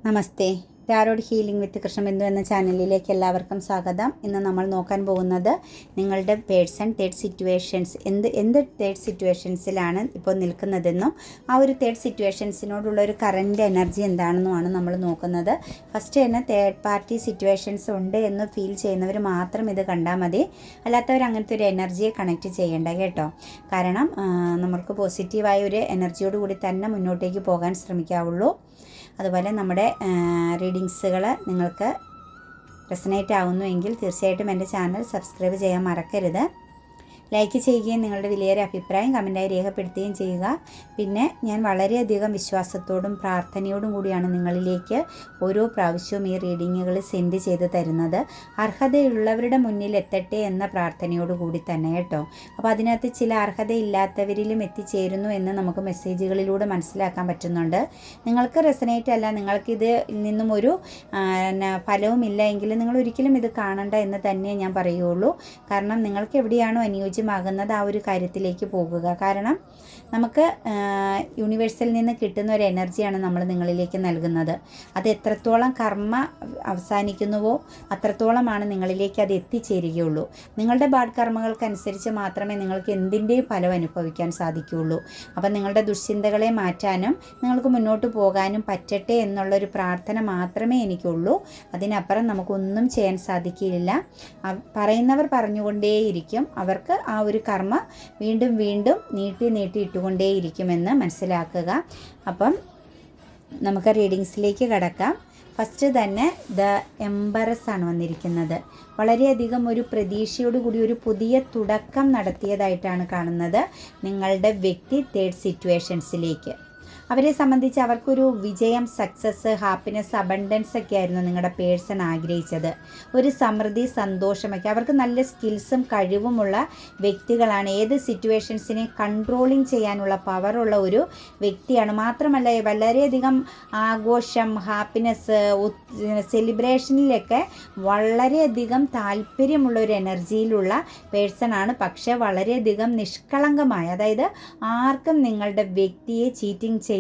നമസ്തേ. Tarot healing വിത്ത് കൃഷ്ണബിന്ദു എന്ന ചാനലിലേക്ക് എല്ലാവർക്കും സ്വാഗതം. ഇന്ന് നമ്മൾ നോക്കാൻ പോകുന്നത് നിങ്ങളുടെ പേഴ്സൺ തേർഡ് സിറ്റുവേഷൻസ് എന്ത് തേർഡ് സിറ്റുവേഷൻസിലാണ് ഇപ്പോൾ നിൽക്കുന്നതെന്നും ആ ഒരു തേർഡ് സിറ്റുവേഷൻസിനോടുള്ള ഒരു കറൻറ്റ് എനർജി എന്താണെന്നുമാണ് നമ്മൾ നോക്കുന്നത്. ഫസ്റ്റ് തന്നെ തേർഡ് പാർട്ടി സിറ്റുവേഷൻസ് ഉണ്ട് എന്ന് ഫീൽ ചെയ്യുന്നവർ മാത്രം ഇത് കണ്ടാൽ മതി. അല്ലാത്തവർ അങ്ങനത്തെ ഒരു എനർജിയെ കണക്റ്റ് ചെയ്യേണ്ട കേട്ടോ. കാരണം നമുക്ക് പോസിറ്റീവായ ഒരു എനർജിയോട് കൂടി തന്നെ മുന്നോട്ടേക്ക് പോകാൻ ശ്രമിക്കാവുള്ളൂ. അതുപോലെ നമ്മുടെ റീഡിങ്സുകൾ നിങ്ങൾക്ക് റെസനേറ്റ് ആവുന്നുവെങ്കിൽ തീർച്ചയായിട്ടും എൻ്റെ ചാനൽ സബ്സ്ക്രൈബ് ചെയ്യാൻ മറക്കരുത്. ലൈക്ക് ചെയ്യുകയും നിങ്ങളുടെ വിലയേറിയ അഭിപ്രായം കമൻറ്റായി രേഖപ്പെടുത്തുകയും ചെയ്യുക. പിന്നെ ഞാൻ വളരെയധികം വിശ്വാസത്തോടും പ്രാർത്ഥനയോടും കൂടിയാണ് നിങ്ങളിലേക്ക് ഓരോ പ്രാവശ്യവും ഈ റീഡിങ്ങുകൾ സെൻഡ് ചെയ്ത് തരുന്നത്. അർഹതയുള്ളവരുടെ മുന്നിൽ എത്തട്ടെ എന്ന പ്രാർത്ഥനയോട് കൂടി തന്നെ കേട്ടോ. അപ്പോൾ അതിനകത്ത് ചില അർഹതയില്ലാത്തവരിലും എത്തിച്ചേരുന്നു എന്ന് നമുക്ക് മെസ്സേജുകളിലൂടെ മനസ്സിലാക്കാൻ പറ്റുന്നുണ്ട്. നിങ്ങൾക്ക് റെസനേറ്റ് അല്ല, നിങ്ങൾക്കിത് നിന്നും ഒരു ഫലവുമില്ല എങ്കിൽ നിങ്ങൾ ഒരിക്കലും ഇത് കാണണ്ട എന്ന് തന്നെ ഞാൻ പറയുകയുള്ളൂ. കാരണം നിങ്ങൾക്ക് എവിടെയാണോ അനുയോജ്യമാകുന്നത് ആ ഒരു കാര്യത്തിലേക്ക് പോകുക. കാരണം നമുക്ക് യൂണിവേഴ്സിൽ നിന്ന് കിട്ടുന്ന ഒരു എനർജിയാണ് നമ്മൾ നിങ്ങളിലേക്ക് നൽകുന്നത്. അത് എത്രത്തോളം കർമ്മ അവസാനിക്കുന്നുവോ അത്രത്തോളമാണ് നിങ്ങളിലേക്ക് അത് എത്തിച്ചേരുകയുള്ളൂ. നിങ്ങളുടെ ബാഡ് കർമ്മകൾക്കനുസരിച്ച് മാത്രമേ നിങ്ങൾക്ക് എന്തിൻ്റെയും ഫലം അനുഭവിക്കാൻ സാധിക്കുകയുള്ളൂ. അപ്പം നിങ്ങളുടെ ദുശ്ചിന്തകളെ മാറ്റാനും നിങ്ങൾക്ക് മുന്നോട്ട് പോകാനും പറ്റട്ടെ എന്നുള്ളൊരു പ്രാർത്ഥന മാത്രമേ എനിക്കുള്ളൂ. അതിനപ്പുറം നമുക്കൊന്നും ചെയ്യാൻ സാധിക്കില്ല. പറയുന്നവർ പറഞ്ഞുകൊണ്ടേയിരിക്കും. അവർക്ക് ആ ഒരു കർമ്മ വീണ്ടും വീണ്ടും നീട്ടി ഇട്ടുകൊണ്ടേയിരിക്കുമെന്ന് മനസ്സിലാക്കുക. അപ്പം നമുക്ക് റീഡിങ്സിലേക്ക് കടക്കാം. ഫസ്റ്റ് തന്നെ ദ എംബറസ് ആണ് വന്നിരിക്കുന്നത്. വളരെയധികം ഒരു പ്രതീക്ഷയോടുകൂടി ഒരു പുതിയ തുടക്കം നടത്തിയതായിട്ടാണ് കാണുന്നത് നിങ്ങളുടെ വ്യക്തി തേർഡ് സിറ്റുവേഷൻസിലേക്ക്. അവരെ സംബന്ധിച്ച് അവർക്കൊരു വിജയം, സക്സസ്, ഹാപ്പിനെസ്, അബണ്ടൻസ് ഒക്കെ ആയിരുന്നു നിങ്ങളുടെ പേഴ്സൺ ആഗ്രഹിച്ചത്. ഒരു സമൃദ്ധി, സന്തോഷമൊക്കെ. അവർക്ക് നല്ല സ്കിൽസും കഴിവുമുള്ള വ്യക്തികളാണ്. ഏത് സിറ്റുവേഷൻസിനെ കൺട്രോളിങ് ചെയ്യാനുള്ള പവറുള്ള ഒരു വ്യക്തിയാണ്. മാത്രമല്ല വളരെയധികം ആഘോഷം, ഹാപ്പിനെസ്, സെലിബ്രേഷനിലൊക്കെ വളരെയധികം താല്പര്യമുള്ള ഒരു എനർജിയിലുള്ള പേഴ്സണാണ്. പക്ഷേ വളരെയധികം നിഷ്കളങ്കമായ, അതായത് ആർക്കും നിങ്ങളുടെ വ്യക്തിയെ ചീറ്റിംഗ് ചെയ്യാനും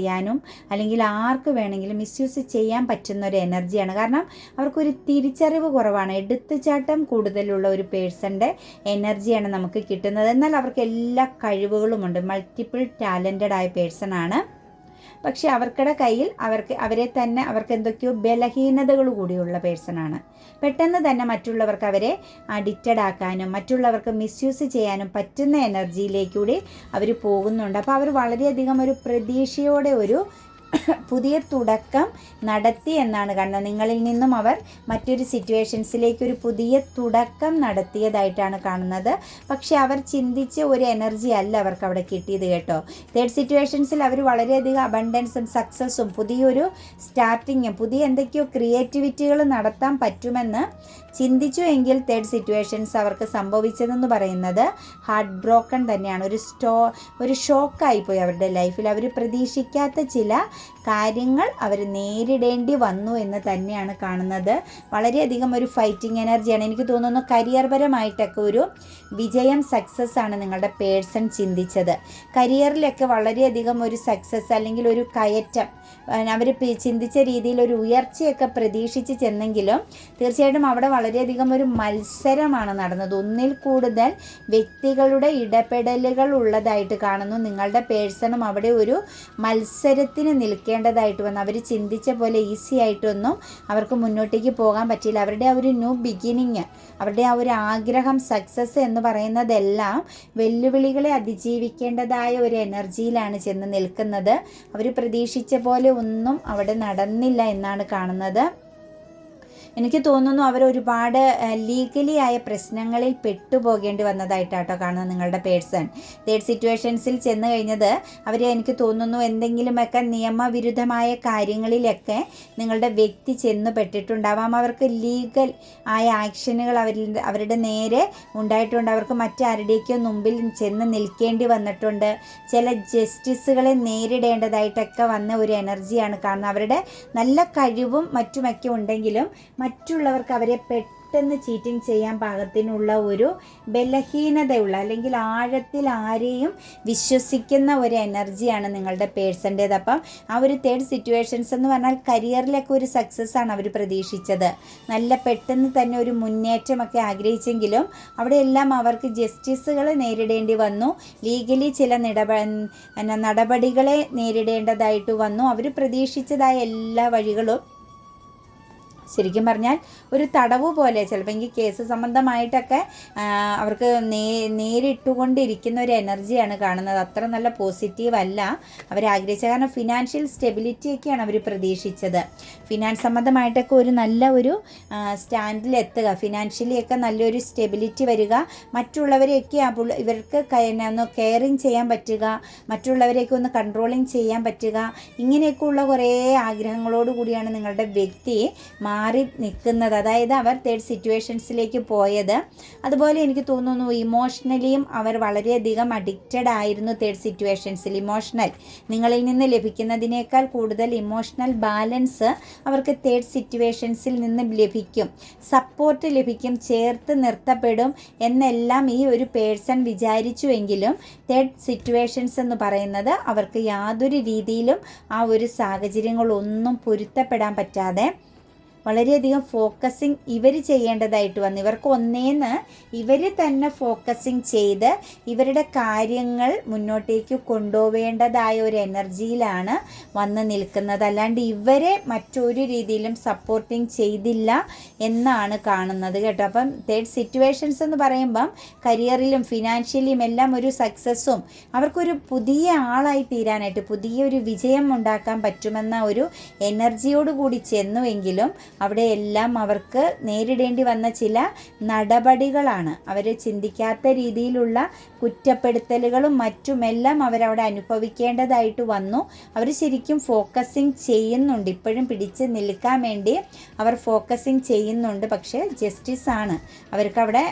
അല്ലെങ്കിൽ ആർക്ക് വേണമെങ്കിലും മിസ്യൂസ് ചെയ്യാൻ പറ്റുന്ന ഒരു എനർജിയാണ്. കാരണം അവർക്കൊരു തിരിച്ചറിവ് കുറവാണ്. എടുത്തുചാട്ടം കൂടുതലുള്ള ഒരു പേഴ്സൻ്റെ എനർജിയാണ് നമുക്ക് കിട്ടുന്നത്. എന്നാൽ അവർക്ക് എല്ലാ കഴിവുകളുമുണ്ട്. മൾട്ടിപ്പിൾ ടാലൻറ്റഡ് ആയ പേഴ്സണാണ്. പക്ഷെ അവർക്കിടെ കയ്യിൽ അവർക്ക് എന്തൊക്കെയോ ബലഹീനതകൾ കൂടിയുള്ള പേഴ്സണാണ്. പെട്ടെന്ന് തന്നെ മറ്റുള്ളവർക്ക് അവരെ അഡിക്റ്റഡ് ആക്കാനും മറ്റുള്ളവർക്ക് മിസ്യൂസ് ചെയ്യാനും പറ്റുന്ന എനർജിയിലേക്കൂടി അവർ പോകുന്നുണ്ട്. അപ്പോൾ അവർ വളരെയധികം ഒരു പ്രതീക്ഷയോടെ ഒരു പുതിയ തുടക്കം നടത്തി എന്നാണ് കാണുന്നത്. നിങ്ങളിൽ നിന്നും അവർ മറ്റൊരു സിറ്റുവേഷൻസിലേക്ക് ഒരു പുതിയ തുടക്കം നടത്തിയതായിട്ടാണ് കാണുന്നത്. പക്ഷെ അവർ ചിന്തിച്ച ഒരു എനർജി അല്ല അവർക്ക് അവിടെ കിട്ടിയത് കേട്ടോ. തേർഡ് സിറ്റുവേഷൻസിൽ അവർ വളരെയധികം അബണ്ടൻസും സക്സസ്സും പുതിയൊരു സ്റ്റാർട്ടിങ്ങും പുതിയ എന്തൊക്കെയോ ക്രിയേറ്റിവിറ്റികൾ നടത്താൻ പറ്റുമെന്ന് ചിന്തിച്ചു. എങ്കിൽ തേർഡ് സിറ്റുവേഷൻസ് അവർക്ക് സംഭവിച്ചതെന്ന് പറയുന്നത് ഹാർട്ട് ബ്രോക്കൺ തന്നെയാണ്. ഒരു ഷോക്കായിപ്പോയി അവരുടെ ലൈഫിൽ. അവർ പ്രതീക്ഷിക്കാത്ത ചില കാര്യങ്ങൾ അവർ നേരിടേണ്ടി വന്നു എന്ന് തന്നെയാണ് കാണുന്നത്. വളരെയധികം ഒരു ഫൈറ്റിംഗ് എനർജിയാണ്. എനിക്ക് തോന്നുന്നു കരിയർപരമായിട്ടൊക്കെ ഒരു വിജയം, സക്സസ് ആണ് നിങ്ങളുടെ പേഴ്സൺ ചിന്തിച്ചത്. കരിയറിലൊക്കെ വളരെയധികം ഒരു സക്സസ് അല്ലെങ്കിൽ ഒരു കയറ്റം അവർ ചിന്തിച്ച രീതിയിൽ ഒരു ഉയർച്ചയൊക്കെ പ്രതീക്ഷിച്ച് ചെന്നെങ്കിലും തീർച്ചയായിട്ടും അവിടെ വളരെയധികം ഒരു മത്സരമാണ് നടന്നത്. ഒന്നിൽ കൂടുതൽ വ്യക്തികളുടെ ഇടപെടലുകൾ ഉള്ളതായിട്ട് കാണുന്നു. നിങ്ങളുടെ പേഴ്സണും അവിടെ ഒരു മത്സരത്തിന് നിൽക്കേണ്ടതായിട്ട് വന്നു. അവർ ചിന്തിച്ച പോലെ ഈസി ആയിട്ടൊന്നും അവർക്ക് മുന്നോട്ടേക്ക് പോകാൻ പറ്റിയില്ല. അവരുടെ ആ ഒരു ന്യൂ ബിഗിനിങ്, അവരുടെ ആ ഒരു ആഗ്രഹം, സക്സസ് എന്ന് പറയുന്നതെല്ലാം വെല്ലുവിളികളെ അതിജീവിക്കേണ്ടതായ ഒരു എനർജിയിലാണ് ചെന്ന് നിൽക്കുന്നത്. അവർ പ്രതീക്ഷിച്ച പോലെ ഒന്നും അവിടെ നടന്നില്ല എന്നാണ് കാണുന്നത്. എനിക്ക് തോന്നുന്നു അവർ ഒരുപാട് ലീഗലി ആയ പ്രശ്നങ്ങളിൽ പെട്ടുപോകേണ്ടി വന്നതായിട്ടാട്ടോ കാണുന്നത് നിങ്ങളുടെ പേഴ്സൺ. തേർഡ് സിറ്റുവേഷൻസിൽ ചെന്ന് കഴിഞ്ഞത് എനിക്ക് തോന്നുന്നു എന്തെങ്കിലുമൊക്കെ നിയമവിരുദ്ധമായ കാര്യങ്ങളിലൊക്കെ നിങ്ങളുടെ വ്യക്തി ചെന്ന് പെട്ടിട്ടുണ്ടാവാം. അവർക്ക് ലീഗൽ ആയ ആക്ഷനുകൾ അവരുടെ നേരെ ഉണ്ടായിട്ടുണ്ട്. അവർക്ക് മറ്റാരുടെയൊക്കെ മുമ്പിൽ ചെന്ന് നിൽക്കേണ്ടി വന്നിട്ടുണ്ട്. ചില ജസ്റ്റിസുകളെ നേരിടേണ്ടതായിട്ടൊക്കെ വന്ന ഒരു എനർജിയാണ് കാണുന്നത്. അവരുടെ നല്ല കഴിവും മറ്റുമൊക്കെ ഉണ്ടെങ്കിലും മറ്റുള്ളവർക്ക് അവരെ പെട്ടെന്ന് ചീറ്റിംഗ് ചെയ്യാൻ പാകത്തിനുള്ള ഒരു ബലഹീനതയുള്ള അല്ലെങ്കിൽ ആഴത്തിൽ ആരെയും വിശ്വസിക്കുന്ന ഒരു എനർജിയാണ് നിങ്ങളുടെ പേഴ്സൻ്റേത്. അപ്പം ആ ഒരു തേർഡ് സിറ്റുവേഷൻസ് എന്ന് പറഞ്ഞാൽ കരിയറിലൊക്കെ ഒരു സക്സസ് ആണ് അവർ പ്രതീക്ഷിച്ചത്. നല്ല പെട്ടെന്ന് തന്നെ ഒരു മുന്നേറ്റമൊക്കെ ആഗ്രഹിച്ചെങ്കിലും അവിടെയെല്ലാം അവർക്ക് ജസ്റ്റിസുകൾ നേരിടേണ്ടി വന്നു. ലീഗലി ചില നടപടികളെ നേരിടേണ്ടതായിട്ട് വന്നു. അവർ പ്രതീക്ഷിച്ചതായ എല്ലാ വഴികളും ശരിക്കും പറഞ്ഞാൽ ഒരു തടവ് പോലെ, ചിലപ്പോൾ എങ്കിൽ കേസ് സംബന്ധമായിട്ടൊക്കെ അവർക്ക് നേരിട്ടുകൊണ്ടിരിക്കുന്ന ഒരു എനർജിയാണ് കാണുന്നത്. അത്ര നല്ല പോസിറ്റീവ് അല്ല അവരാഗ്രഹിച്ചത്. കാരണം ഫിനാൻഷ്യൽ സ്റ്റെബിലിറ്റിയൊക്കെയാണ് അവർ പ്രതീക്ഷിച്ചത്. ഫിനാൻസ് സംബന്ധമായിട്ടൊക്കെ ഒരു നല്ല ഒരു സ്റ്റാൻഡിലെത്തുക, ഫിനാൻഷ്യലിയൊക്കെ നല്ലൊരു സ്റ്റെബിലിറ്റി വരിക, മറ്റുള്ളവരെയൊക്കെ ഇവർക്ക് ഒന്ന് കെയറിങ് ചെയ്യാൻ പറ്റുക, മറ്റുള്ളവരെയൊക്കെ ഒന്ന് കൺട്രോളിങ് ചെയ്യാൻ പറ്റുക, ഇങ്ങനെയൊക്കെയുള്ള കുറേ ആഗ്രഹങ്ങളോട് കൂടിയാണ് നിങ്ങളുടെ വ്യക്തി മാറി നിൽക്കുന്നത്. അതായത് അവർ തേർഡ് സിറ്റുവേഷൻസിലേക്ക് പോയത്. അതുപോലെ എനിക്ക് തോന്നുന്നു ഇമോഷണലിയും അവർ വളരെയധികം അഡിക്റ്റഡ് ആയിരുന്നു തേർഡ് സിറ്റുവേഷൻസിൽ. നിങ്ങളിൽ നിന്ന് ലഭിക്കുന്നതിനേക്കാൾ കൂടുതൽ ഇമോഷണൽ ബാലൻസ് അവർക്ക് തേർഡ് സിറ്റുവേഷൻസിൽ നിന്ന് ലഭിക്കും, സപ്പോർട്ട് ലഭിക്കും, ചേർത്ത് നിർത്തപ്പെടും എന്നെല്ലാം ഈ ഒരു പേഴ്സൺ വിചാരിച്ചുവെങ്കിലും തേർഡ് സിറ്റുവേഷൻസ് എന്ന് പറയുന്നത് അവർക്ക് യാതൊരു രീതിയിലും ആ ഒരു സാഹചര്യങ്ങളൊന്നും പൊരുത്തപ്പെടാൻ പറ്റാതെ വളരെയധികം ഫോക്കസിങ് ഇവർ ചെയ്യേണ്ടതായിട്ട് വന്നു. ഇവർക്ക് ഒന്നേന്ന് ഇവർ തന്നെ ഫോക്കസിങ് ചെയ്ത് ഇവരുടെ കാര്യങ്ങൾ മുന്നോട്ടേക്ക് കൊണ്ടുപോവേണ്ടതായ ഒരു എനർജിയിലാണ് വന്ന് നിൽക്കുന്നത്. അല്ലാണ്ട് ഇവരെ മറ്റൊരു രീതിയിലും സപ്പോർട്ടിങ് ചെയ്തില്ല എന്നാണ് കാണുന്നത് കേട്ടോ. അപ്പം തേർഡ് സിറ്റുവേഷൻസ് എന്ന് പറയുമ്പം കരിയറിലും ഫിനാൻഷ്യലിയും എല്ലാം ഒരു സക്സസ്സും അവർക്കൊരു പുതിയ ആളായി തീരാനായിട്ട് പുതിയൊരു വിജയം ഉണ്ടാക്കാൻ പറ്റുമെന്ന ഒരു എനർജിയോടുകൂടി ചെന്നുവെങ്കിലും അവിടെയെല്ലാം അവർക്ക് നേരിടേണ്ടി വന്ന ചില നടപടികളാണ്. അവർ ചിന്തിക്കാത്ത രീതിയിലുള്ള കുറ്റപ്പെടുത്തലുകളും മറ്റുമെല്ലാം അവരവിടെ അനുഭവിക്കേണ്ടതായിട്ട് വന്നു. അവർ ശരിക്കും ഫോക്കസിങ് ചെയ്യുന്നുണ്ട്, ഇപ്പോഴും പിടിച്ച് നിൽക്കാൻ വേണ്ടി അവർ ഫോക്കസിങ് ചെയ്യുന്നുണ്ട്. പക്ഷേ ജസ്റ്റിസാണ് അവർക്കവിടെ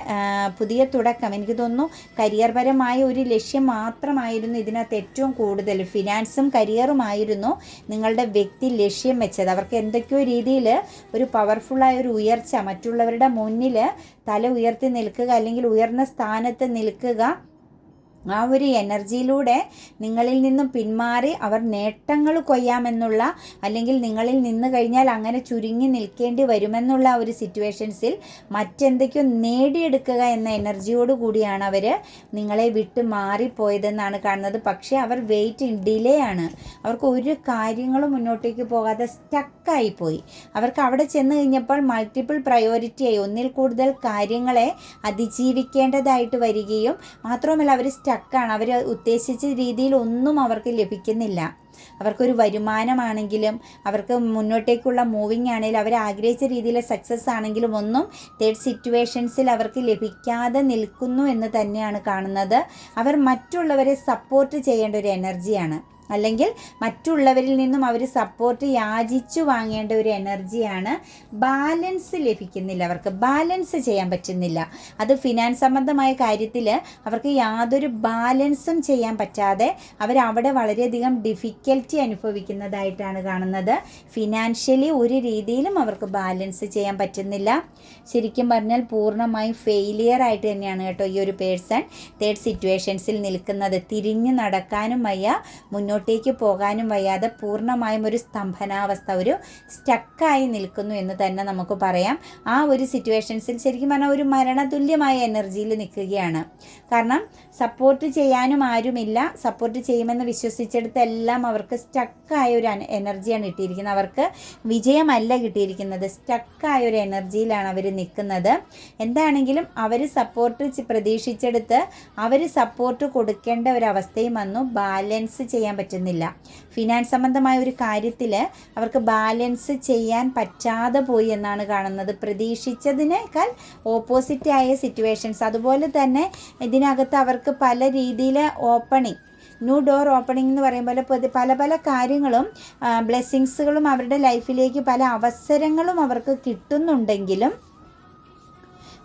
പുതിയ തുടക്കം. എനിക്ക് തോന്നുന്നു കരിയർ പരമായ ഒരു ലക്ഷ്യം മാത്രമായിരുന്നു ഇതിനകത്ത് ഏറ്റവും കൂടുതൽ. ഫിനാൻസും കരിയറുമായിരുന്നു നിങ്ങളുടെ വ്യക്തി ലക്ഷ്യം വെച്ചത്. അവർക്ക് എന്തൊക്കെയോ രീതിയിൽ ഒരു പവർഫുള്ളായ ഒരു ഉയർച്ച, മറ്റുള്ളവരുടെ മുന്നിൽ തല ഉയർത്തി നിൽക്കുക അല്ലെങ്കിൽ ഉയർന്ന സ്ഥാനത്ത് നിൽക്കുക, ആ ഒരു എനർജിയിലൂടെ നിങ്ങളിൽ നിന്നും പിന്മാറി അവർ നേട്ടങ്ങൾ കൊയ്യാമെന്നുള്ള, അല്ലെങ്കിൽ നിങ്ങളിൽ നിന്ന് കഴിഞ്ഞാൽ അങ്ങനെ ചുരുങ്ങി നിൽക്കേണ്ടി വരുമെന്നുള്ള ഒരു സിറ്റുവേഷൻസിൽ മറ്റെന്തൊക്കെയോ നേടിയെടുക്കുക എന്ന എനർജിയോട് കൂടിയാണ് അവർ നിങ്ങളെ വിട്ട് മാറിപ്പോയതെന്നാണ് കാണുന്നത്. പക്ഷേ അവർ ഡിലേ ആണ്. അവർക്ക് ഒരു കാര്യങ്ങളും മുന്നോട്ടേക്ക് പോകാതെ സ്റ്റക്കായിപ്പോയി. അവർക്ക് അവിടെ ചെന്ന് കഴിഞ്ഞപ്പോൾ മൾട്ടിപ്പിൾ പ്രയോറിറ്റിയായി ഒന്നിൽ കൂടുതൽ കാര്യങ്ങളെ അതിജീവിക്കേണ്ടതായിട്ട് വരികയും മാത്രമല്ല അവർ സ്റ്റക്കാണ്. അവർ ഉദ്ദേശിച്ച രീതിയിൽ ഒന്നും അവർക്ക് ലഭിക്കുന്നില്ല. അവർക്കൊരു വരുമാനമാണെങ്കിലും അവർക്ക് മുന്നോട്ടേക്കുള്ള മൂവിങ് ആണെങ്കിലും അവർ ആഗ്രഹിച്ച രീതിയിൽ സക്സസ് ആണെങ്കിലും ഒന്നും തേർഡ് സിറ്റുവേഷൻസിൽ അവർക്ക് ലഭിക്കാതെ നിൽക്കുന്നു എന്ന് തന്നെയാണ് കാണുന്നത്. അവർ മറ്റുള്ളവരെ സപ്പോർട്ട് ചെയ്യേണ്ട ഒരു എനർജിയാണ്, അല്ലെങ്കിൽ മറ്റുള്ളവരിൽ നിന്നും അവർ സപ്പോർട്ട് യാചിച്ചു വാങ്ങേണ്ട ഒരു എനർജിയാണ്. ബാലൻസ് ലഭിക്കുന്നില്ല, അവർക്ക് ബാലൻസ് ചെയ്യാൻ പറ്റുന്നില്ല. അത് ഫിനാൻസ് സംബന്ധമായ കാര്യത്തിൽ അവർക്ക് യാതൊരു ബാലൻസും ചെയ്യാൻ പറ്റാതെ അവരവിടെ വളരെയധികം ഡിഫിക്കൽറ്റി അനുഭവിക്കുന്നതായിട്ടാണ് കാണുന്നത്. ഫിനാൻഷ്യലി ഒരു രീതിയിലും അവർക്ക് ബാലൻസ് ചെയ്യാൻ പറ്റുന്നില്ല. ശരിക്കും പറഞ്ഞാൽ പൂർണ്ണമായും ഫെയിലിയർ ആയിട്ട് തന്നെയാണ് കേട്ടോ ഈ ഒരു പേഴ്സൺ തേർഡ് സിറ്റുവേഷൻസിൽ നിൽക്കുന്നത്. തിരിഞ്ഞു നടക്കാനും വയ്യ, മുന്നോട്ടേക്ക് പോകാനും വയ്യാതെ പൂർണ്ണമായും ഒരു സ്തംഭനാവസ്ഥ, ഒരു സ്റ്റക്കായി നിൽക്കുന്നു എന്ന് തന്നെ നമുക്ക് പറയാം. ആ ഒരു സിറ്റുവേഷൻസിൽ ശരിക്കും പറഞ്ഞാൽ ഒരു മരണതുല്യമായ എനർജിയിൽ നിൽക്കുകയാണ്. കാരണം സപ്പോർട്ട് ചെയ്യാനും ആരുമില്ല, സപ്പോർട്ട് ചെയ്യുമെന്ന് വിശ്വസിച്ചെടുത്തെല്ലാം അവർക്ക് സ്റ്റക്കായ ഒരു എനർജിയാണ് കിട്ടിയിരിക്കുന്നത്. അവർക്ക് വിജയമല്ല കിട്ടിയിരിക്കുന്നത്, സ്റ്റക്കായ ഒരു എനർജിയിലാണ് അവർ നിൽക്കുന്നത്. എന്താണെങ്കിലും അവർ സപ്പോർട്ട് പ്രതീക്ഷിച്ചെടുത്ത് അവർ സപ്പോർട്ട് കൊടുക്കേണ്ട ഒരവസ്ഥയും വന്നു. ബാലൻസ് ചെയ്യാൻ പറ്റുന്നില്ല. ഫിനാൻസ് സംബന്ധമായ ഒരു കാര്യത്തിൽ അവർക്ക് ബാലൻസ് ചെയ്യാൻ പറ്റാതെ പോയി എന്നാണ് കാണുന്നത്. പ്രതീക്ഷിച്ചതിനേക്കാൾ ഓപ്പോസിറ്റായ സിറ്റുവേഷൻസ്. അതുപോലെ തന്നെ ഇതിനകത്ത് അവർക്ക് പല രീതിയിൽ ഓപ്പണിങ്, ന്യൂ ഡോർ ഓപ്പണിംഗ് എന്ന് പറയുമ്പോൾ പല പല കാര്യങ്ങളും ബ്ലെസ്സിങ്സുകളും അവരുടെ ലൈഫിലേക്ക് പല അവസരങ്ങളും അവർക്ക് കിട്ടുന്നുണ്ടെങ്കിലും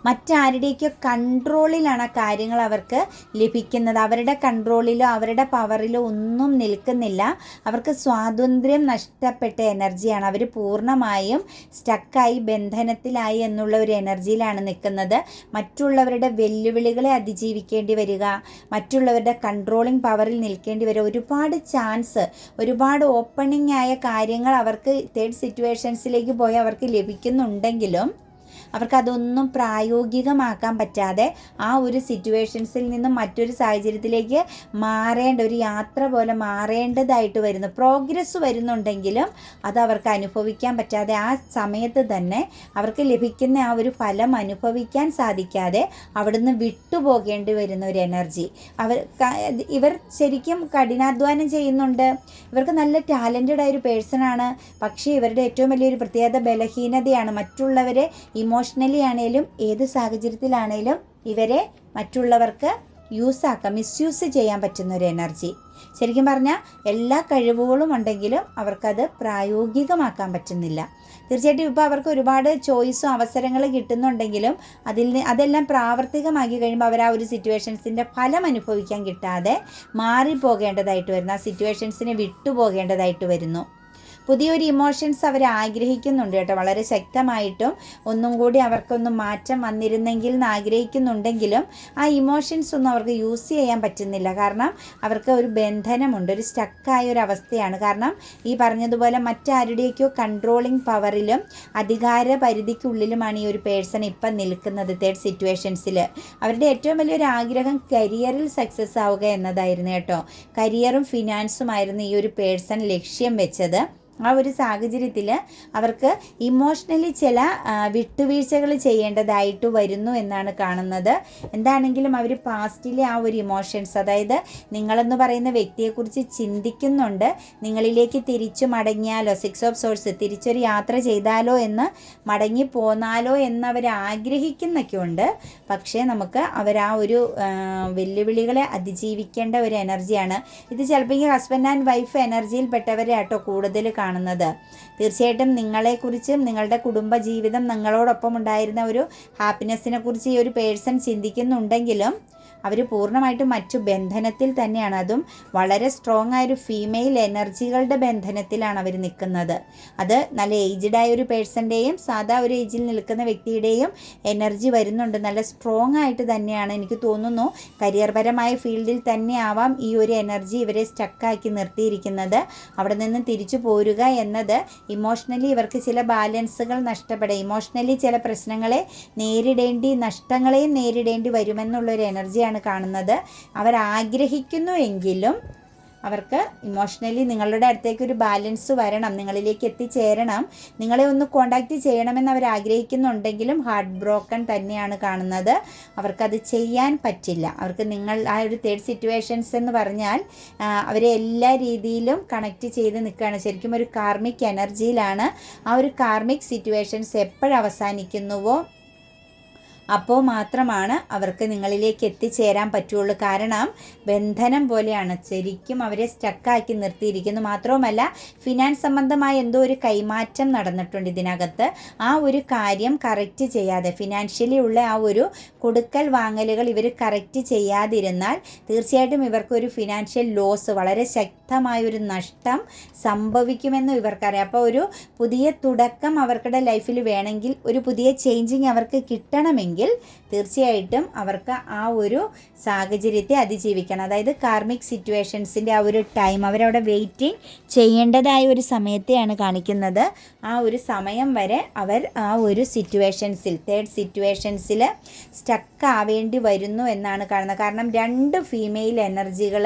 മറ്റാരുടെയൊക്കെ കൺട്രോളിലാണ് ആ കാര്യങ്ങൾ അവർക്ക് ലഭിക്കുന്നത്. അവരുടെ കൺട്രോളിലോ അവരുടെ പവറിലോ ഒന്നും നിൽക്കുന്നില്ല. അവർക്ക് സ്വാതന്ത്ര്യം നഷ്ടപ്പെട്ട എനർജിയാണ്. അവർ പൂർണ്ണമായും സ്റ്റക്കായി ബന്ധനത്തിലായി എന്നുള്ള ഒരു എനർജിയിലാണ് നിൽക്കുന്നത്. മറ്റുള്ളവരുടെ വെല്ലുവിളികളെ അതിജീവിക്കേണ്ടി വരിക, മറ്റുള്ളവരുടെ കൺട്രോളിങ് പവറിൽ നിൽക്കേണ്ടി വരിക, ഒരുപാട് ചാൻസ്, ഒരുപാട് ഓപ്പണിംഗ് ആയ കാര്യങ്ങൾ അവർക്ക് തേർഡ് സിറ്റുവേഷൻസിലേക്ക് പോയി അവർക്ക് ലഭിക്കുന്നുണ്ടെങ്കിലും അവർക്കതൊന്നും പ്രായോഗികമാക്കാൻ പറ്റാതെ ആ ഒരു സിറ്റുവേഷൻസിൽ നിന്നും മറ്റൊരു സാഹചര്യത്തിലേക്ക് മാറേണ്ട, ഒരു യാത്ര പോലെ മാറേണ്ടതായിട്ട് വരുന്നു. പ്രോഗ്രസ് വരുന്നുണ്ടെങ്കിലും അത് അവർക്ക് അനുഭവിക്കാൻ പറ്റാതെ ആ സമയത്ത് തന്നെ അവർക്ക് ലഭിക്കുന്ന ആ ഒരു ഫലം അനുഭവിക്കാൻ സാധിക്കാതെ അവിടുന്ന് വിട്ടുപോകേണ്ടി വരുന്ന ഒരു എനർജി. ഇവർ ശരിക്കും കഠിനാധ്വാനം ചെയ്യുന്നുണ്ട്, ഇവർക്ക് നല്ല ടാലൻറ്റഡ് ആയൊരു പേഴ്സണാണ്. പക്ഷേ ഇവരുടെ ഏറ്റവും വലിയൊരു പ്രത്യേകത ബലഹീനതയാണ്. മറ്റുള്ളവരെ ഇമോഷണലി ആണേലും ഏത് സാഹചര്യത്തിലാണേലും ഇവരെ മറ്റുള്ളവർക്ക് മിസ്യൂസ് ചെയ്യാൻ പറ്റുന്ന ഒരു എനർജി. ശരിക്കും പറഞ്ഞാൽ എല്ലാ കഴിവുകളും ഉണ്ടെങ്കിലും അവർക്കത് പ്രായോഗികമാക്കാൻ പറ്റുന്നില്ല. തീർച്ചയായിട്ടും ഇപ്പോൾ അവർക്ക് ഒരുപാട് ചോയ്സും അവസരങ്ങൾ കിട്ടുന്നുണ്ടെങ്കിലും അതെല്ലാം പ്രാവർത്തികമാക്കി കഴിയുമ്പോൾ അവർ ആ ഒരു സിറ്റുവേഷൻസിൻ്റെ ഫലം അനുഭവിക്കാൻ കിട്ടാതെ മാറിപ്പോകേണ്ടതായിട്ട് വരുന്നു, ആ സിറ്റുവേഷൻസിനെ വിട്ടുപോകേണ്ടതായിട്ട് വരുന്നു. പുതിയൊരു ഇമോഷൻസ് അവർ ആഗ്രഹിക്കുന്നുണ്ട് കേട്ടോ, വളരെ ശക്തമായിട്ടും. ഒന്നും കൂടി അവർക്കൊന്നും മാറ്റം വന്നിരുന്നെങ്കിൽ എന്ന് ആഗ്രഹിക്കുന്നുണ്ടെങ്കിലും ആ ഇമോഷൻസ് ഒന്നും അവർക്ക് യൂസ് ചെയ്യാൻ പറ്റുന്നില്ല. കാരണം അവർക്ക് ഒരു ബന്ധനമുണ്ട്, ഒരു സ്റ്റക്കായ ഒരു അവസ്ഥയാണ്. കാരണം ഈ പറഞ്ഞതുപോലെ മറ്റാരുടെയൊക്കെയോ കൺട്രോളിങ് പവറിലും അധികാര പരിധിക്കുള്ളിലുമാണ് ഈ ഒരു പേഴ്സൺ ഇപ്പം നിൽക്കുന്നത് തേർഡ് സിറ്റുവേഷൻസിൽ. അവരുടെ ഏറ്റവും വലിയൊരു ആഗ്രഹം കരിയറിൽ സക്സസ് ആവുക എന്നതായിരുന്നു കേട്ടോ. കരിയറും ഫിനാൻസുമായിരുന്നു ഈ ഒരു പേഴ്സൺ ലക്ഷ്യം വെച്ചത്. ആ ഒരു സാഹചര്യത്തിൽ അവർക്ക് ഇമോഷണലി ചില വിട്ടുവീഴ്ചകൾ ചെയ്യേണ്ടതായിട്ട് വരുന്നു എന്നാണ് കാണുന്നത്. എന്താണെങ്കിലും അവർ പാസ്റ്റിലെ ആ ഒരു ഇമോഷൻസ്, അതായത് നിങ്ങളെന്ന് പറയുന്ന വ്യക്തിയെക്കുറിച്ച് ചിന്തിക്കുന്നുണ്ട്. നിങ്ങളിലേക്ക് തിരിച്ചു മടങ്ങിയാലോ, 6 ഓഫ് സോഴ്സ്, തിരിച്ചൊരു യാത്ര ചെയ്താലോ എന്ന്, മടങ്ങി പോന്നാലോ എന്നവർ ആഗ്രഹിക്കുന്നൊക്കെ ഉണ്ട്. പക്ഷേ നമുക്ക് അവർ ആ ഒരു വെല്ലുവിളികളെ അതിജീവിക്കേണ്ട ഒരു എനർജിയാണ് ഇത്. ചിലപ്പോൾ ഈ ഹസ്ബൻഡ് ആൻഡ് വൈഫ് എനർജിയിൽപ്പെട്ടവരെ ആട്ടോ കൂടുതൽ കാണുന്നത്. തീർച്ചയായിട്ടും നിങ്ങളെക്കുറിച്ചും നിങ്ങളുടെ കുടുംബജീവിതം, നിങ്ങളോടൊപ്പം ഉണ്ടായിരുന്ന ഒരു ഹാപ്പിനെസ്സിനെ കുറിച്ച് ഈ ഒരു പേഴ്സൺ ചിന്തിക്കുന്നുണ്ടെങ്കിലും അവർ പൂർണ്ണമായിട്ടും മറ്റു ബന്ധനത്തിൽ തന്നെയാണ്. അതും വളരെ സ്ട്രോങ് ആയൊരു ഫീമെയിൽ എനർജികളുടെ ബന്ധനത്തിലാണ് അവർ നിൽക്കുന്നത്. അത് നല്ല ഏജ്ഡ് ആയ ഒരു പേഴ്സൻ്റെയും സാധാ ഒരു ഏജിൽ നിൽക്കുന്ന വ്യക്തിയുടെയും എനർജി വരുന്നുണ്ട്. നല്ല സ്ട്രോങ് ആയിട്ട് തന്നെയാണ് എനിക്ക് തോന്നുന്നു. കരിയർപരമായ ഫീൽഡിൽ തന്നെ ആവാം ഈ ഒരു എനർജി ഇവരെ സ്റ്റക്കാക്കി നിർത്തിയിരിക്കുന്നത്. അവിടെ നിന്ന് തിരിച്ചു പോരുക എന്നത് ഇമോഷണലി ഇവർക്ക് ചില ബാലൻസുകൾ നഷ്ടപ്പെടുക, ഇമോഷണലി ചില പ്രശ്നങ്ങളെ നഷ്ടങ്ങളെയും നേരിടേണ്ടി വരുമെന്നുള്ളൊരു എനർജിയാണ് കാണുന്നത്. അവർ ആഗ്രഹിക്കുന്നു എങ്കിലും അവർക്ക് ഇമോഷണലി നിങ്ങളുടെ അടുത്തേക്ക് ഒരു ബാലൻസ് വരണം, നിങ്ങളിലേക്ക് എത്തിച്ചേരണം, നിങ്ങളെ ഒന്ന് കോണ്ടാക്റ്റ് ചെയ്യണമെന്ന് അവർ ആഗ്രഹിക്കുന്നുണ്ടെങ്കിലും ഹാർട്ട് ബ്രോക്കൺ തന്നെയാണ് കാണുന്നത്. അവർക്കത് ചെയ്യാൻ പറ്റില്ല. അവർക്ക് ആ ഒരു തേർഡ് സിറ്റുവേഷൻസ് എന്ന് പറഞ്ഞാൽ അവരെ എല്ലാ രീതിയിലും കണക്റ്റ് ചെയ്ത് നിൽക്കുകയാണ്. ശരിക്കും ഒരു കാർമിക് എനർജിയിലാണ്. ആ ഒരു കാർമിക് സിറ്റുവേഷൻസ് എപ്പോഴവസാനിക്കുന്നുവോ അപ്പോൾ മാത്രമാണ് അവർക്ക് നിങ്ങളിലേക്ക് എത്തിച്ചേരാൻ പറ്റുള്ളൂ. കാരണം ബന്ധനം പോലെയാണ്, ശരിക്കും അവരെ സ്റ്റക്കാക്കി നിർത്തിയിരിക്കുന്നു. മാത്രവുമല്ല ഫിനാൻസ് സംബന്ധമായ എന്തോ ഒരു കൈമാറ്റം നടന്നിട്ടുണ്ട് ഇതിനകത്ത്. ആ ഒരു കാര്യം കറക്റ്റ് ചെയ്യാതെ, ഫിനാൻഷ്യലി ഉള്ള ആ ഒരു കൊടുക്കൽ വാങ്ങലുകൾ ഇവർ കറക്റ്റ് ചെയ്യാതിരുന്നാൽ തീർച്ചയായിട്ടും ഇവർക്കൊരു ഫിനാൻഷ്യൽ ലോസ്, വളരെ ശക്തമായൊരു നഷ്ടം സംഭവിക്കുമെന്നും ഇവർക്കറിയാം. അപ്പോൾ ഒരു പുതിയ തുടക്കം അവർക്കുടെ ലൈഫിൽ വേണമെങ്കിൽ, ഒരു പുതിയ ചേഞ്ചിങ് അവർക്ക് കിട്ടണമെങ്കിൽ തീർച്ചയായിട്ടും അവർക്ക് ആ ഒരു സാഹചര്യത്തെ അതിജീവിക്കണം. അതായത് കാർമിക് സിറ്റുവേഷൻസിൻ്റെ ആ ഒരു ടൈം അവരവിടെ വെയിറ്റിംഗ് ചെയ്യേണ്ടതായ ഒരു സമയത്തെയാണ് കാണിക്കുന്നത്. ആ ഒരു സമയം വരെ അവർ ആ ഒരു സിറ്റുവേഷൻസിൽ, തേർഡ് സിറ്റുവേഷൻസിൽ സ്റ്റക്ക് ആവേണ്ടി വരുന്നു എന്നാണ് കാണുന്നത്. കാരണം 2 ഫീമെയിൽ എനർജികൾ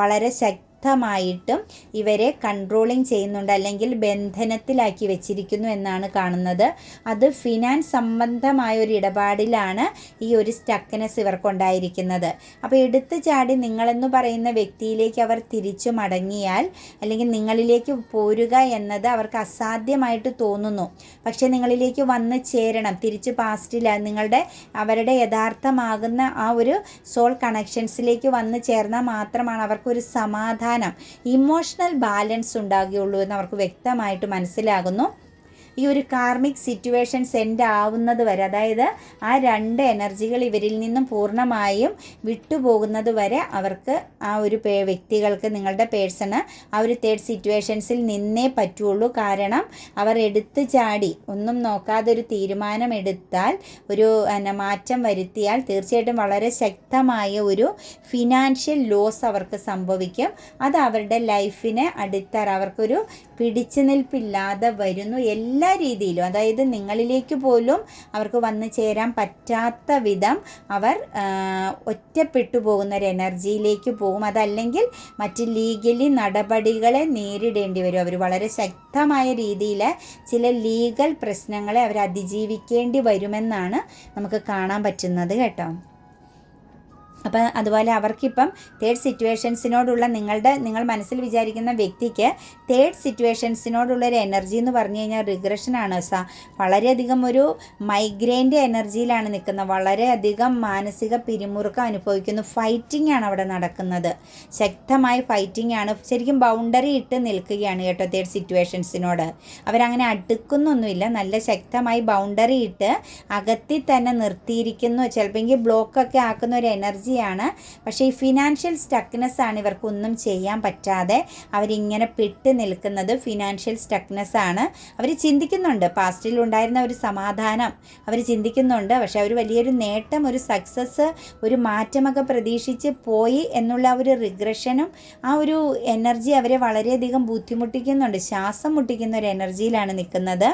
വളരെ ശക്തമായിട്ടും ഇവരെ കൺട്രോളിങ് ചെയ്യുന്നുണ്ട്, അല്ലെങ്കിൽ ബന്ധനത്തിലാക്കി വെച്ചിരിക്കുന്നു എന്നാണ് കാണുന്നത്. അത് ഫിനാൻസ് സംബന്ധമായ ഒരു ഇടപാടിലാണ് ഈ ഒരു സ്റ്റക്ക്നെസ് ഇവർക്കുണ്ടായിരിക്കുന്നത്. അപ്പോൾ എടുത്തു ചാടി നിങ്ങളെന്ന് പറയുന്ന വ്യക്തിയിലേക്ക് അവർ തിരിച്ചു മടങ്ങിയാൽ, അല്ലെങ്കിൽ നിങ്ങളിലേക്ക് പോരുക എന്നത് അവർക്ക് അസാധ്യമായിട്ട് തോന്നുന്നു. പക്ഷേ നിങ്ങളിലേക്ക് വന്ന് ചേരണം, തിരിച്ച് പാസ്റ്റിൽ അവരുടെ യഥാർത്ഥമാകുന്ന ആ ഒരു സോൾ കണക്ഷൻസിലേക്ക് വന്ന് ചേർന്നാൽ മാത്രമാണ് അവർക്കൊരു സമാധാനം, ഇമോഷണൽ ബാലൻസ് ഉണ്ടാകുകയുള്ളൂ എന്ന് അവർക്ക് വ്യക്തമായിട്ട് മനസ്സിലാകുന്നു. ഈ ഒരു കാർമിക് സിറ്റുവേഷൻസ് എൻഡ് ആവുന്നത് വരെ, അതായത് ആ 2 എനർജികൾ ഇവരിൽ നിന്നും പൂർണ്ണമായും വിട്ടുപോകുന്നത് വരെ അവർക്ക് ആ ഒരു വ്യക്തികൾക്ക്, നിങ്ങളുടെ പേഴ്സണ് ആ ഒരു തേർഡ് സിറ്റുവേഷൻസിൽ നിന്നേ പറ്റുള്ളൂ. കാരണം അവർ എടുത്തു ചാടി ഒന്നും നോക്കാതെ ഒരു തീരുമാനം എടുത്താൽ, ഒരു മാറ്റം വരുത്തിയാൽ തീർച്ചയായിട്ടും വളരെ ശക്തമായ ഒരു ഫിനാൻഷ്യൽ ലോസ് അവർക്ക് സംഭവിക്കും. അത് അവരുടെ ലൈഫിനെ അവർക്കൊരു പിടിച്ചു നിൽപ്പില്ലാതെ വരുന്നു എല്ലാ രീതിയിലും. അതായത് നിങ്ങളിലേക്ക് പോലും അവർക്ക് വന്നു ചേരാൻ പറ്റാത്ത വിധം അവർ ഒറ്റപ്പെട്ടു പോകുന്ന ഒരു എനർജിയിലേക്ക് പോകും. അതല്ലെങ്കിൽ മറ്റ് ലീഗലി നടപടികളെ നേരിടേണ്ടി വരും. അവർ വളരെ ശക്തമായ രീതിയിൽ ചില ലീഗൽ പ്രശ്നങ്ങളെ അവർ അതിജീവിക്കേണ്ടി വരുമെന്നാണ് നമുക്ക് കാണാൻ പറ്റുന്നത് കേട്ടോ. അപ്പം അതുപോലെ അവർക്കിപ്പം തേർഡ് സിറ്റുവേഷൻസിനോടുള്ള നിങ്ങൾ മനസ്സിൽ വിചാരിക്കുന്ന വ്യക്തിക്ക് തേർഡ് സിറ്റുവേഷൻസിനോടുള്ളൊരു എനർജി എന്ന് പറഞ്ഞു കഴിഞ്ഞാൽ റിഗ്രഷനാണ്. വളരെയധികം ഒരു മൈഗ്രെയിൻ്റെ എനർജിയിലാണ് നിൽക്കുന്നത്. വളരെയധികം മാനസിക പിരിമുറുക്കം അനുഭവിക്കുന്നു. ഫൈറ്റിംഗ് ആണ് അവിടെ നടക്കുന്നത്. ശക്തമായ ഫൈറ്റിംഗ് ആണ്. ശരിക്കും ബൗണ്ടറി ഇട്ട് നിൽക്കുകയാണ് കേട്ടോ തേർഡ് സിറ്റുവേഷൻസിനോട്. അവരങ്ങനെ അടുക്കുന്നൊന്നുമില്ല. നല്ല ശക്തമായി ബൗണ്ടറി ഇട്ട് അകത്തിൽ തന്നെ നിർത്തിയിരിക്കുന്നു. ചിലപ്പോൾ ബ്ലോക്കൊക്കെ ആക്കുന്ന ഒരു എനർജി ാണ്. പക്ഷേ ഈ ഫിനാൻഷ്യൽ സ്റ്റക്നെസ് ആണ് ഇവർക്കൊന്നും ചെയ്യാൻ പറ്റാതെ അവരിങ്ങനെ പെട്ട് നിൽക്കുന്നത്. ഫിനാൻഷ്യൽ സ്റ്റക്നെസ് ആണ്. അവർ ചിന്തിക്കുന്നുണ്ട്, പാസ്റ്റിൽ ഉണ്ടായിരുന്ന ഒരു സമാധാനം അവർ ചിന്തിക്കുന്നുണ്ട്. പക്ഷെ അവർ വലിയൊരു നേട്ടം, ഒരു സക്സസ്, ഒരു മാറ്റമൊക്കെ പ്രതീക്ഷിച്ച് പോയി എന്നുള്ള ഒരു റിഗ്രഷനും ആ ഒരു എനർജി അവരെ വളരെയധികം ബുദ്ധിമുട്ടിക്കുന്നുണ്ട്. ശ്വാസം മുട്ടിക്കുന്ന ഒരു എനർജിയിലാണ് നിൽക്കുന്നത്.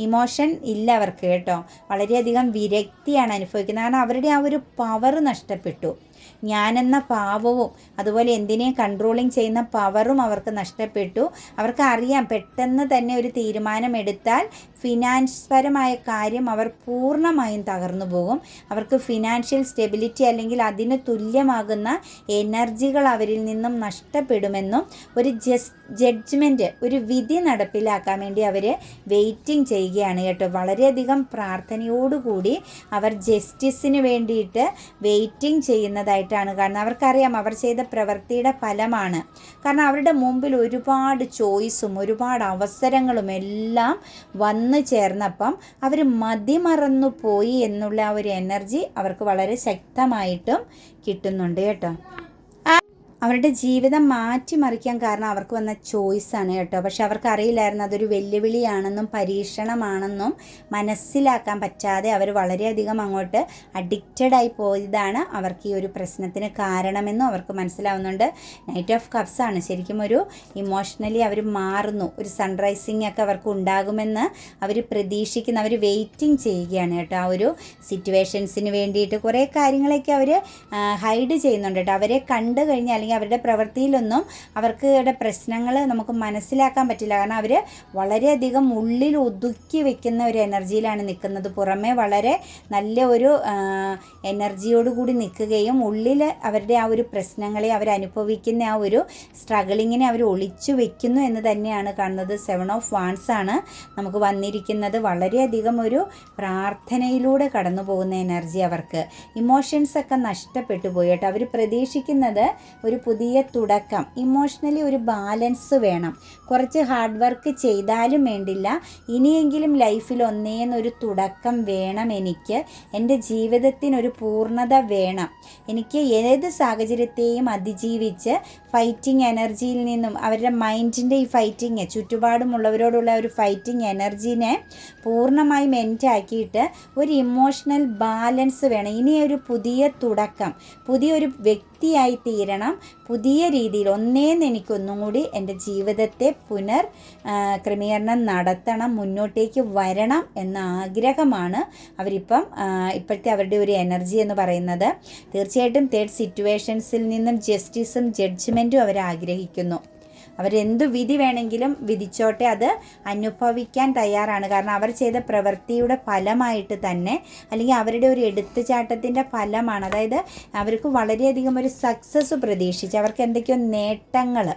ഇമോഷൻ ഇല്ല അവർക്ക് കേട്ടോ. വളരെയധികം വിരക്തിയാണ് അനുഭവിക്കുന്നത്. കാരണം അവരുടെ ആ ഒരു പവർ നഷ്ടപ്പെട്ടു. ഞാനെന്ന ഭാവവും അതുപോലെ എന്തിനേയും കൺട്രോളിങ് ചെയ്യുന്ന പവറും അവർക്ക് നഷ്ടപ്പെട്ടു. അവർക്ക് അറിയാം പെട്ടെന്ന് തന്നെ ഒരു തീരുമാനമെടുത്താൽ ഫിനാൻസ് പരമായ കാര്യം അവർ പൂർണ്ണമായും തകർന്നു പോകും. അവർക്ക് ഫിനാൻഷ്യൽ സ്റ്റെബിലിറ്റി അല്ലെങ്കിൽ അതിന് തുല്യമാകുന്ന എനർജികൾ അവരിൽ നിന്നും നഷ്ടപ്പെടുമെന്നും ഒരു ജഡ്ജ്മെൻറ്റ്, ഒരു വിധി നടപ്പിലാക്കാൻ വേണ്ടി അവർ വെയിറ്റിംഗ് ചെയ്യുകയാണ് കേട്ടോ. വളരെയധികം പ്രാർത്ഥനയോടുകൂടി അവർ ജസ്റ്റിസിന് വേണ്ടിയിട്ട് വെയിറ്റിംഗ് ചെയ്യുന്നതായിട്ടാണ് കാണുന്നത്. അവർക്കറിയാം അവർ ചെയ്ത പ്രവൃത്തിയുടെ ഫലമാണ്. കാരണം അവരുടെ മുമ്പിൽ ഒരുപാട് ചോയ്സും ഒരുപാട് അവസരങ്ങളും എല്ലാം വന്നു ചേർന്നപ്പം അവർ മതിമറന്നു പോയി എന്നുള്ള ആ ഒരു എനർജി അവർക്ക് വളരെ ശക്തമായിട്ടും കിട്ടുന്നുണ്ട് കേട്ടോ. അവരുടെ ജീവിതം മാറ്റിമറിക്കാൻ കാരണം അവർക്ക് വന്ന ചോയ്സാണ് കേട്ടോ. പക്ഷെ അവർക്കറിയില്ലായിരുന്നു അതൊരു വെല്ലുവിളിയാണെന്നും പരീക്ഷണമാണെന്നും മനസ്സിലാക്കാൻ പറ്റാതെ അവർ വളരെയധികം അങ്ങോട്ട് അഡിക്റ്റഡായി പോയതാണ് അവർക്ക് ഈ ഒരു പ്രശ്നത്തിന് കാരണമെന്നും അവർക്ക് മനസ്സിലാവുന്നുണ്ട്. നൈറ്റ് ഓഫ് കപ്സ് ആണ് ശരിക്കും ഒരു ഇമോഷണലി അവർ മാറുന്നു. ഒരു സൺറൈസിങ് ഒക്കെ അവർക്ക് ഉണ്ടാകുമെന്ന് അവർ പ്രതീക്ഷിക്കുന്ന, അവർ വെയിറ്റിംഗ് ചെയ്യുകയാണ് കേട്ടോ. ആ ഒരു സിറ്റുവേഷൻസിന് വേണ്ടിയിട്ട് കുറേ കാര്യങ്ങളൊക്കെ അവർ ഹൈഡ് ചെയ്യുന്നുണ്ട് കേട്ടോ. അവരെ കണ്ടു കഴിഞ്ഞാൽ അല്ലെങ്കിൽ അവരുടെ പ്രവൃത്തിയിലൊന്നും അവരുടെ പ്രശ്നങ്ങൾ നമുക്ക് മനസ്സിലാക്കാൻ പറ്റില്ല. കാരണം അവർ വളരെയധികം ഉള്ളിൽ ഒതുക്കി വെക്കുന്ന ഒരു എനർജിയിലാണ് നിൽക്കുന്നത്. പുറമെ വളരെ നല്ല ഒരു എനർജിയോടുകൂടി നിൽക്കുകയും ഉള്ളിൽ അവരുടെ ആ ഒരു പ്രശ്നങ്ങളെ അവരനുഭവിക്കുന്ന ആ ഒരു സ്ട്രഗിളിങ്ങിനെ അവർ ഒളിച്ചു വെക്കുന്നു എന്ന് തന്നെയാണ് കാണുന്നത്. 7 ഓഫ് വാൻസ് ആണ് നമുക്ക് വന്നിരിക്കുന്നത്. വളരെയധികം ഒരു പ്രാർത്ഥനയിലൂടെ കടന്നു പോകുന്ന എനർജി അവർക്ക്. ഇമോഷൻസൊക്കെ നഷ്ടപ്പെട്ടു പോയി കേട്ടോ. അവർ പ്രതീക്ഷിക്കുന്നത് ഒരു പുതിയ തുടക്കം, ഇമോഷണലി ഒരു ബാലൻസ് വേണം. കുറച്ച് ഹാർഡ് വർക്ക് ചെയ്താലും വേണ്ടില്ല, ഇനിയെങ്കിലും ലൈഫിൽ ഒന്നേന്നൊരു തുടക്കം വേണം. എനിക്ക് എൻ്റെ ജീവിതത്തിനൊരു പൂർണ്ണത വേണം. എനിക്ക് ഏത് സാഹചര്യത്തെയും അതിജീവിച്ച് ഫൈറ്റിംഗ് എനർജിയിൽ നിന്നും അവരുടെ മൈൻഡിൻ്റെ ഈ ഫൈറ്റിങ്, ചുറ്റുപാടുമുള്ളവരോടുള്ള ഒരു ഫൈറ്റിംഗ് എനർജീനെ പൂർണ്ണമായും എൻഡാക്കിയിട്ട് ഒരു ഇമോഷണൽ ബാലൻസ് വേണം. ഇനിയൊരു പുതിയ തുടക്കം, പുതിയൊരു വ്യക്തിയായി തീരണം. പുതിയ രീതിയിൽ ഒന്നേന്ന് എനിക്കൊന്നും കൂടി എൻ്റെ ജീവിതത്തെ ക്രമീകരണം നടത്തണം, മുന്നോട്ടേക്ക് വരണം എന്ന ആഗ്രഹമാണ് ഇപ്പോഴത്തെ അവരുടെ ഒരു എനർജി എന്ന് പറയുന്നത്. തീർച്ചയായിട്ടും തേർഡ് സിറ്റുവേഷൻസിൽ നിന്നും ജസ്റ്റിസും ജഡ്ജ്മെൻറ്റും അവർ ആഗ്രഹിക്കുന്നു. അവരെന്തു വിധി വേണമെങ്കിലും വിധിച്ചോട്ടെ, അത് അനുഭവിക്കാൻ തയ്യാറാണ്. കാരണം അവർ ചെയ്ത പ്രവൃത്തിയുടെ ഫലമായിട്ട് തന്നെ, അല്ലെങ്കിൽ അവരുടെ ഒരു എടുത്തുചാട്ടത്തിൻ്റെ ഫലമാണ്. അതായത് അവർക്ക് വളരെയധികം ഒരു സക്സസ് പ്രതീക്ഷിച്ച് അവർക്ക് എന്തൊക്കെയോ നേട്ടങ്ങൾ,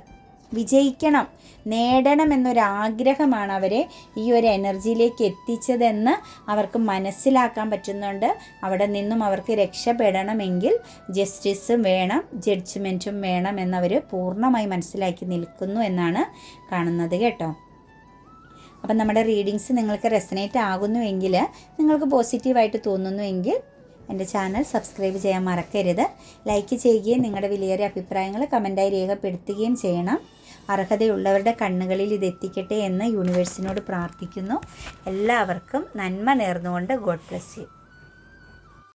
വിജയിക്കണം, നേടണം എന്നൊരാഗ്രഹമാണ് അവരെ ഈ ഒരു എനർജിയിലേക്ക് എത്തിച്ചതെന്ന് അവർക്ക് മനസ്സിലാക്കാൻ പറ്റുന്നുണ്ട്. അവിടെ നിന്നും അവർക്ക് രക്ഷപ്പെടണമെങ്കിൽ ജസ്റ്റിസും വേണം, ജഡ്ജ്മെൻറ്റും വേണം എന്നവർ പൂർണ്ണമായി മനസ്സിലാക്കി നിൽക്കുന്നു എന്നാണ് കാണുന്നത് കേട്ടോ. അപ്പം നമ്മുടെ റീഡിങ്സ് നിങ്ങൾക്ക് റെസനേറ്റ് ആകുന്നുവെങ്കിൽ, നിങ്ങൾക്ക് പോസിറ്റീവായിട്ട് തോന്നുന്നുവെങ്കിൽ എൻ്റെ ചാനൽ സബ്സ്ക്രൈബ് ചെയ്യാൻ മറക്കരുത്. ലൈക്ക് ചെയ്യുകയും നിങ്ങളുടെ വിലയേറിയ അഭിപ്രായങ്ങൾ കമൻറ്റായി രേഖപ്പെടുത്തുകയും ചെയ്യണം. അർഹതയുള്ളവരുടെ കണ്ണുകളിൽ ഇത് എത്തിക്കട്ടെ എന്ന് യൂണിവേഴ്സിനോട് പ്രാർത്ഥിക്കുന്നു. എല്ലാവർക്കും നന്മ നേർന്നുകൊണ്ട് ഗോഡ് ബ്ലെസ് യു.